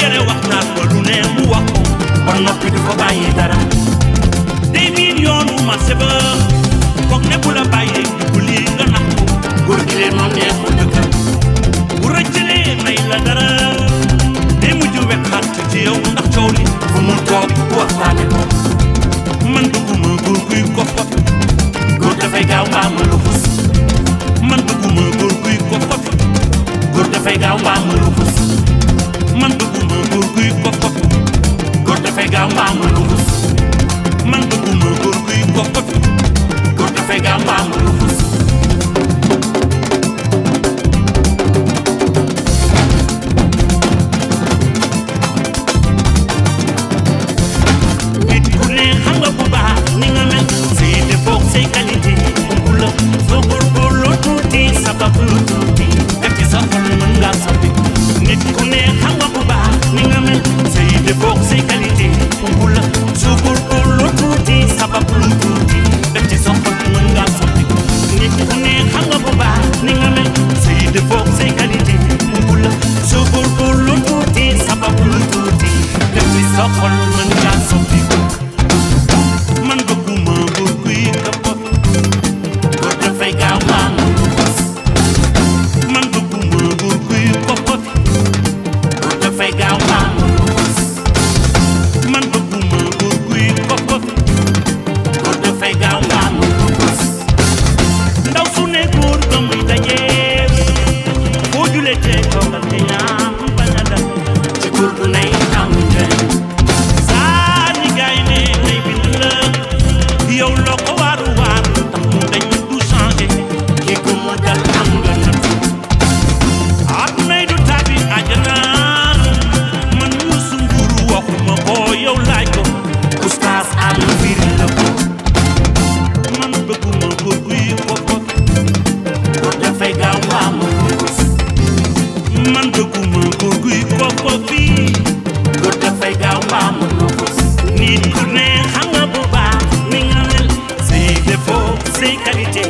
yere wax naan ko lu ne mu wax ko ba noppi du ko bàyyi dara day miin yoonu marché ba foog ne bu la bàyyee bu lii nga nax ko góor gi leen moom neexul dëkkal bu rëccalee may la dara day mujj wekkaat ci yow ndax coow li fu mu toog waxtaane ko man bëgguma góor guy ko fot góor dafay gaaw mbaa ma lu xus man bëgguma góor guy ko fot góor dafay gaaw mbaa ma lu xus man bëgguma góor guy ko fot góor dafay gaaw mbaa ma lu xus man bëgguma góor guy ko fot góor dafay gaaw mbaa ma lu xus nit ku ne xam nga bu baax ni nga mel say défaut say qualité bu la soo góorgóorloo tuuti sabab lu tuuti def ci sa xol mën ngaa soppi nit ku ne xam nga bu baax ni nga mel say défaut say qualité bu la soo góorgóorloo tuuti sabab lu tuuti def ci sa xol mën ngaa soppi nit ku ne xam nga bu baax ni nga mel say défaut say qualité bu la soo góorgóorloo tuuti sabab lu tuuti def ci sa xol mën ngaa soppi man bëgguma góor guy kapot góor dafay gaaw mbaa ma lu xus man bëgguma góor guy kapot góor dafay gaaw mbaa ma lu xus man bëgguma góor guy kapot góor dafay gaaw mbaa ma lu xus ndaw su ne góor ga muy dajee boo julee tee toogal te ñaam bañ a dal ci góor gu nay am njëriñ saa ni gaay ne nay bind la yow loo ko waaru waaru tax mu dañ du changé kii ko mu dal am nga natt ak nay du tàbbi àjjana man Youssou Ndour waxuma ko yow laaj ko oustaz am firi la ko man bëgguma góor guy kokot góor dafay gaaw mbaa ma ko gis man bëgguma góor guy kokot fii góor dafay gaaw mbaa ma ko gis nit ku ne xam nga bu baax ni nga mel say défaut say qualité